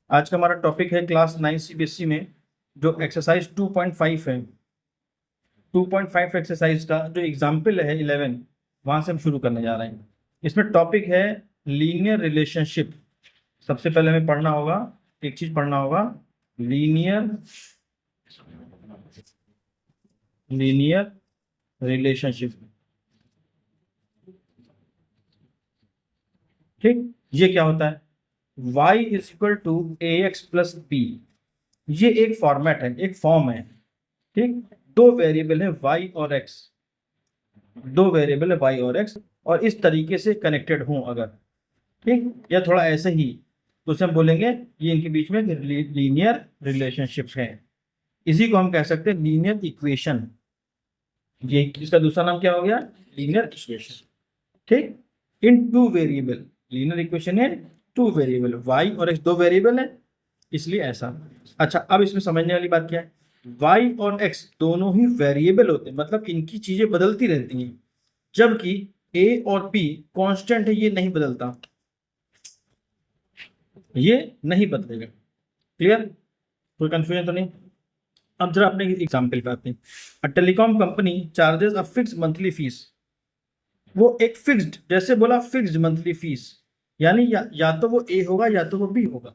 आज का हमारा टॉपिक है क्लास 9 सीबीएसई में जो एक्सरसाइज 2.5 है। 2.5 एक्सरसाइज का जो एग्जाम्पल है 11, वहां से हम शुरू करने जा रहे हैं। इसमें टॉपिक है लीनियर रिलेशनशिप। सबसे पहले हमें पढ़ना होगा, एक चीज पढ़ना होगा, लीनियर लीनियर रिलेशनशिप। ठीक, ये क्या होता है? y is equal to a x plus b. ये एक फॉर्मेट है, एक फॉर्म है। ठीक, दो वेरिएबल है y और x, दो वेरिएबल है y और x, और इस तरीके से कनेक्टेड हों अगर, ठीक, या थोड़ा ऐसे ही, तो उसे हम बोलेंगे ये इनके बीच में लीनियर रिलेशनशिप्स हैं। इसी को हम कह सकते हैं लीनियर इक्वेशन। ये इसका दूसरा नाम क्या हो गया? Linear equation. ठीक, इन टू वेरिएबल, लीनियर इक्वेशन है टू वेरिएबल, y और x दो वेरिएबल है, इसलिए ऐसा। अच्छा, अब इसमें समझने वाली बात क्या है? y और x दोनों ही वेरिएबल होते हैं, मतलब इनकी चीजें बदलती रहती हैं, जबकि a और b कांस्टेंट है, ये नहीं बदलता, ये नहीं बदलेगा। क्लियर? कोई कंफ्यूजन तो नहीं? अब जरा अपने एग्जाम्पल पे आते हैं। A telecom company charges a fixed monthly fees. वो एक फिक्स्ड, जैसे बोला फिक्स्ड मंथली फीस, यानी या तो वो ए होगा या तो वो बी होगा,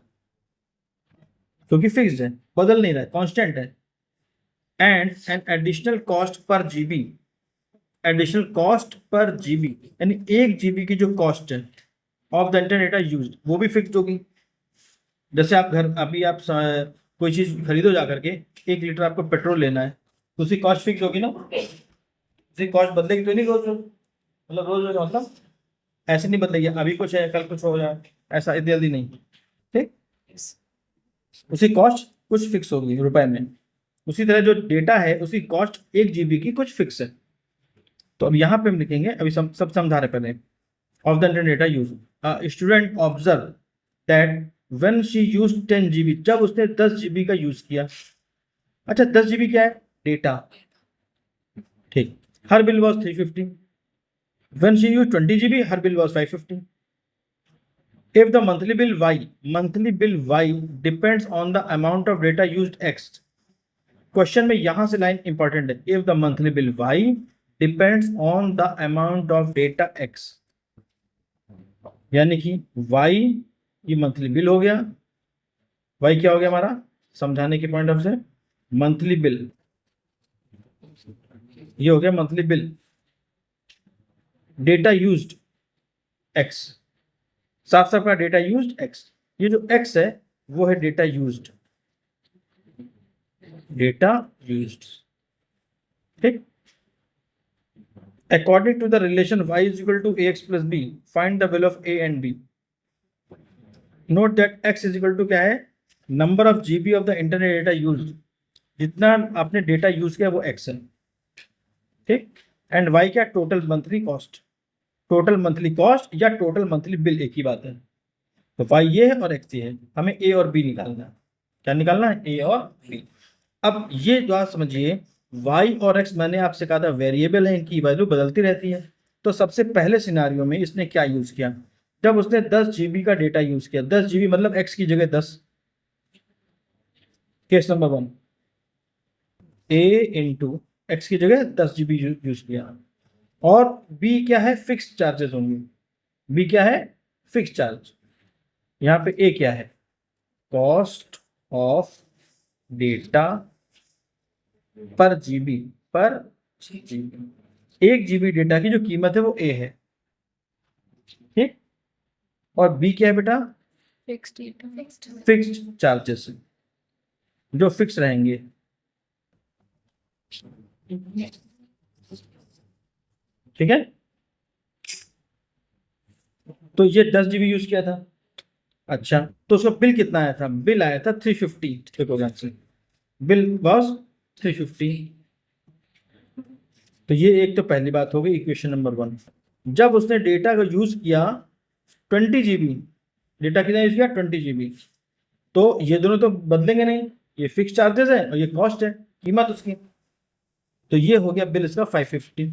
क्योंकि फिक्स्ड है, बदल नहीं रहा है, कांस्टेंट है। And an additional cost per GB, additional cost per GB यानी 1 GB की जो कॉस्ट है of the internet data used, वो भी फिक्स्ड होगी। जैसे आप घर, अभी आप कोई चीज खरीदो जा करके, 1 लीटर आपको पेट्रोल लेना है, तो उसकी कॉस्ट फिक्स होगी ना, उसकी कॉस्ट बदलेगी तो नहीं रोज रोज, मतलब रोज रोज मतलब ऐसे नहीं बदलेगी, अभी कुछ है कल कुछ हो जाए, ऐसा इतनी जल्दी नहीं। ठीक, उसकी कॉस्ट कुछ फिक्स होगी रुपए में। उसी तरह जो डेटा है उसकी कॉस्ट 1 GB की कुछ फिक्स है। तो अब यहाँ पे हम लिखेंगे, अभी सब समझा रहे पहले। Of the internet data use, student observe that when she use 10 GB, जब उसने 10 GB का यूज किया। अच्छा, 10 GB क्या है? डेटा। ठीक, her bill was 350। When she use 20 GB, her bill was 550। If the monthly bill y depends on the amount of data used x, question में यहां से लाइन इंपॉर्टेंट है। If the monthly bill y depends on the amount of data x, यानी कि y ये monthly bill हो गया। y क्या हो गया हमारा, समझाने के पॉइंट ऑफ से, मंथली बिल, ये हो गया monthly bill. Data used x, साफ साफ का डेटा यूज्ड x, ये जो x है वो है डेटा यूज्ड, डेटा यूज्ड। ठीक, according to the relation y is equal to ax plus b, find the value of a and b. Note that x is equal to क्या है? Number of GB of the internet data use, जितना आपने data use किया वो x है। ठीक, and y क्या? Total monthly cost, total monthly cost या टोटल मंथली बिल एक ही बात है। तो y ये है और x ये है, हमें a और b निकालना है। क्या निकालना है? a और b। अब ये बात समझिए, y और x मैंने आपसे कहा था वेरिएबल है, इनकी वैल्यू बदलती रहती है। तो सबसे पहले सिनारियो में इसने क्या यूज किया? जब उसने 10 GB का डेटा यूज किया, 10 GB मतलब x की जगह 10, case number 1, a into x की जगह 10 GB यूज किया। और b क्या है? फिक्स चार्जेस होंगे। b क्या है? Fix charge. यहाँ पे a क्या है? कॉस्ट ऑफ डेटा पर जीबी, पर जीबी, 1 GB डेटा की जो कीमत है वो a है। ठीक, और b क्या है बेटा? फिक्स्ड चार्जेस, जो फिक्स रहेंगे। ठीक है, तो ये 10 GB यूज किया था। अच्छा, तो उसका बिल कितना आया था? बिल आया था 350। देखो ध्यान से, बिल वॉज 350। तो ये एक तो पहली बात हो गई, इक्वेशन नंबर 1। जब उसने डेटा का यूज किया 20 GB, डेटा कितना यूज किया? 20 GB, तो ये दोनों तो बदलेंगे नहीं, ये फिक्स चार्जेस है और ये कॉस्ट है, कीमत उसकी। तो ये हो गया बिल इसका 550।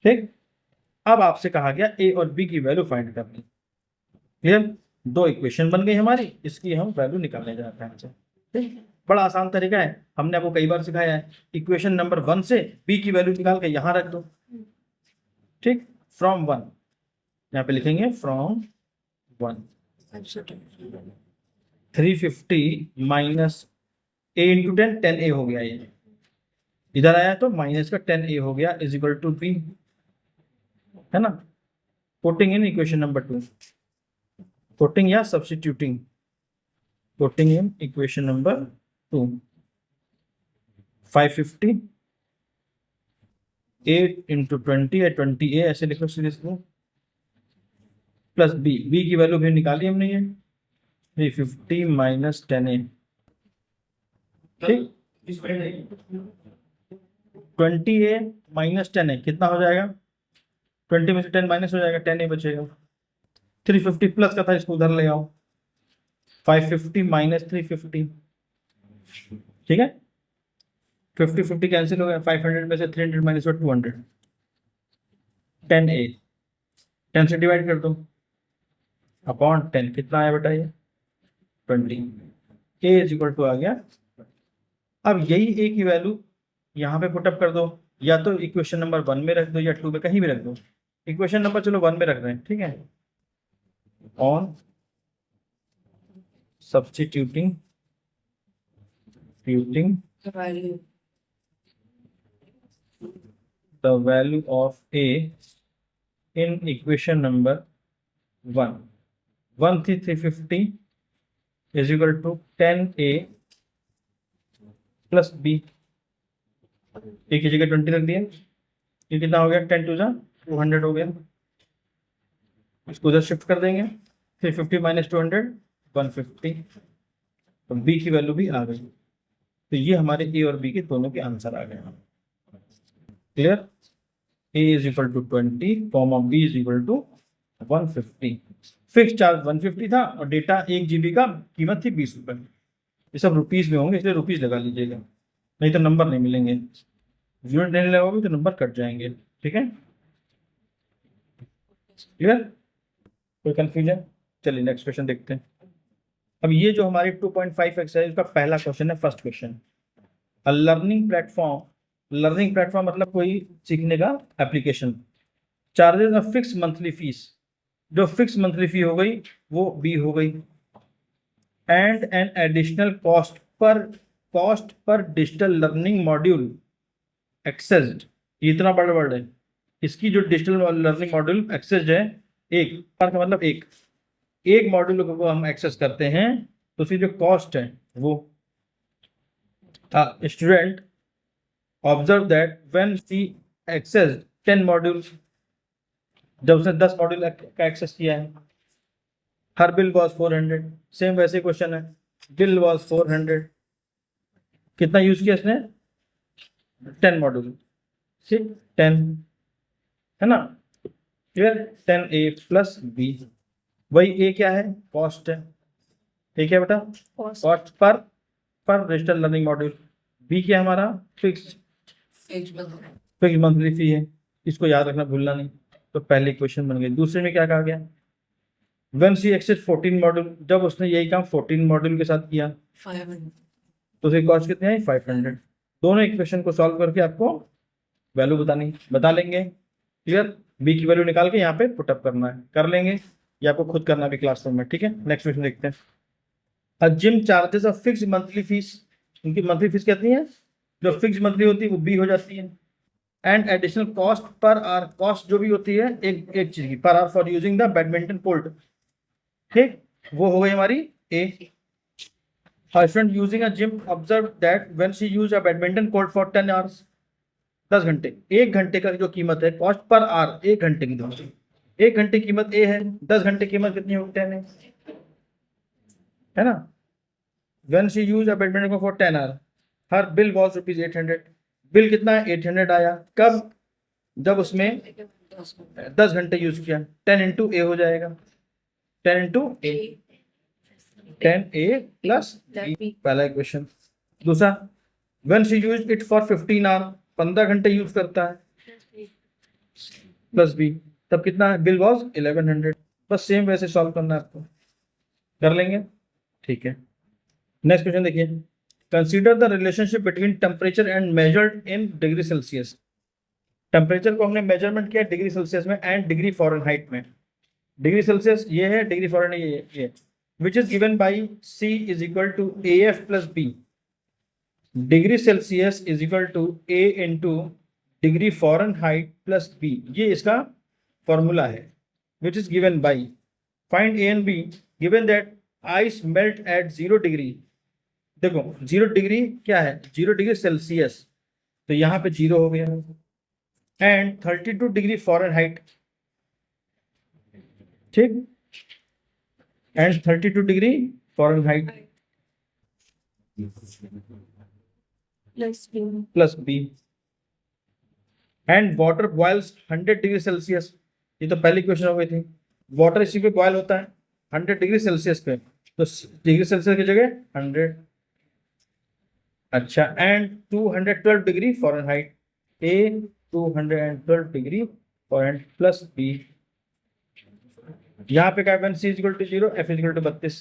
ठीक, अब आपसे कहा गया ए और बी की वैल्यू फाइंड करनी। क्लियर? दो इक्वेशन बन गई हमारी, इसकी हम वैल्यू निकालने जा रहे हैं। ठीक, बड़ा आसान तरीका है, हमने आपको कई बार सिखाया है। इक्वेशन नंबर 1 से बी की वैल्यू निकाल के यहां रख दो। ठीक, फ्रॉम 1 यहाँ पे लिखेंगे from 1 350 minus A into 10, 10a हो गया, ये इधर आया तो माइनस का 10a हो गया इज इक्वल टू b, है ना। Putting in equation number 2, putting या substituting, putting in equation number 2, 550 8 into 20 या 20a ऐसे लिखो सीरियसली, प्लस b की वैल्यू भी निकाली हमने, ये 350 माइनस 10a। ठीक, 20a माइनस 10a कितना हो जाएगा? 20 में से 10 माइनस हो जाएगा, 10a बचेगा। 350 प्लस का था, इसको उधर ले आओ, 550 माइनस 350, ठीक है। 50 कैंसिल हो गया, 500 में से 300 माइनस 200, 10a 10 से डिवाइड कर दो अपॉन 10, कितना आया बेटा ये 20, a इज इक्वल टू आ गया। अब यही a की वैल्यू यहाँ पे पुटअप कर दो, या तो इक्वेशन नंबर 1 में रख दो या 2 में, कहीं भी रख दो। इक्वेशन नंबर चलो 1 में रख रहे हैं, ठीक है। On substituting the value of a in equation number 1, 350 is equal to 10a plus b, a की जगह 20 रख दिया, ये कितना हो गया 10 टू 200 हो गया, इसको उधर शिफ्ट कर देंगे, 350 माइनस 200 150, तो b की वैल्यू भी आ गई। तो ये हमारे a और b के दोनों के आंसर आ गए। Clear? a is equal to 20 comma b is equal to 150। Fix charge 150 था और डेटा 1 GB का कीमत थी 20 रुपये। ये सब रुपीस में होंगे, इसलिए रुपीस लगा लीजिएगा, नहीं तो नंबर नहीं मिलेंगे। यूनिट नहीं लगाओगे तो नंबर कट जाएंगे, ठीक है। क्लियर? कोई कंफ्यूजन? चलिए नेक्स्ट क्वेश्चन देखते हैं। अब ये जो हमारी 2.5 एक्सरसाइज का पहला क्वेश्चन है, फर्स्ट क्वेश्चन। लर्निंग प्लेटफॉर्म मतलब कोई सीखने का application, charges a fix monthly fees, जो फिक्स मंथली फी हो गई वो b हो गई, and an additional cost per digital learning module accessed. इतना बड़ा वर्ड है, इसकी जो डिजिटल लर्निंग मॉड्यूल एक्सेस्ड है, एक का मतलब एक मॉड्यूल को हम एक्सेस करते हैं तो उसकी जो कॉस्ट है वो था। Student observe that when she accessed 10 modules, जब उसने 10 मॉड्यूल का एक्सेस किया है, हर बिल वॉज 400। सेम वैसे क्वेश्चन है, बिल वॉज 400, कितना यूज किया इसने 10 मॉड्यूल, ठीक 10, है ना। क्लियर? 10a प्लस b, वही a क्या है कॉस्ट है, ठीक है बेटा, cost per digital learning module. b क्या हमारा फिक्स मंथली फी है, इसको याद रखना भूलना नहीं। तो पहले क्वेश्चन बन गए। दूसरे में क्या कहा गया, व्हेन शी एक्सेस 14 मॉड्यूल, जब उसने यही काम 14 मॉड्यूल के साथ किया 500, तो उसकी कॉस्ट कितनी आई 500। दोनों इक्वेशन को सॉल्व करके आपको वैल्यू बता लेंगे। क्लियर? b की वैल्यू निकाल के यहाँ पे पुटअप करना है, कर लेंगे, या आपको खुद करना भी क्लासरूम में, ठीक है। नेक्स्ट क्वेश्चन देखते हैं। A gym charges a fix monthly fees, उनकी मंथली फीस कितनी है, जो फिक्स मंथली होती है वो b हो जाती है, and additional cost per hour, cost जो भी होती है एक चीज की, per hour for using the badminton court, ठीक, वो हो गई हमारी a। Her student using a gym observe that when she use a badminton court for 10 hours, 10 घंटे, 1 घंटे का जो कीमत है कॉस्ट पर आवर, 1 घंटे की, 1 घंटे कीमत a है, 10 घंटे कीमत कितनी होगी 10 है ना। When she use a badminton for 10 hour, हर बिल वॉज रुपीज 800, बिल कितना है 800 आया, कब, जब उसमें 10 घंटे यूज किया, 10 इंटू a हो जाएगा, 10 into a, 10a plus b, पहला इक्वेशन। दूसरा, when she use it for 15 hour, 15 घंटे यूज करता है, प्लस b, तब कितना है, बिल वॉज 1100, बस सेम वैसे सॉल्व करना है आपको, कर लेंगे, ठीक है। नेक्स्ट क्वेश्चन देखिए, consider the relationship between temperature and measured in degree Celsius. Temperature को हमने मेजरमेंट किया डिग्री सेल्सियस में एंड डिग्री फॉरेनहाइट में। डिग्री सेल्सियस ये है, डिग्री फॉरेनहाइट ये, which is given by C is equal to AF plus B। Degree Celsius is equal to A into degree Fahrenheit plus B, ये इसका formula है, which is given by find A and B given that ice melt eight 0 degree. देखो 0 degree क्या है, 0 degree Celsius, तो यहाँ पे 0 हो गया, एंड 32 डिग्री फॉरेनहाइट, ठीक, and 32 degree Fahrenheit plus b, and water boils 100 degree Celsius. ये तो पहली क्वेश्चन हो गई थी, वाटर इसी पे बॉयल होता है 100 डिग्री सेल्सियस पे, तो डिग्री सेल्सियस की जगह 100। अच्छा, and 212 degree Fahrenheit, a 212 degree Fahrenheit plus b. यहाँ पे क्या है, C is equal to 0, F is equal to 32,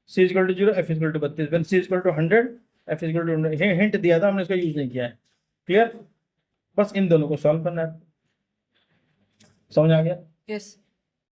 C is equal to 0, F is equal to 32, when C is equal to 100, F is equal to 100। Hint दिया था हमने, इसका use नहीं किया है, क्लियर। बस इन दोनों को सॉल्व करना है, समझ आ गया? यस।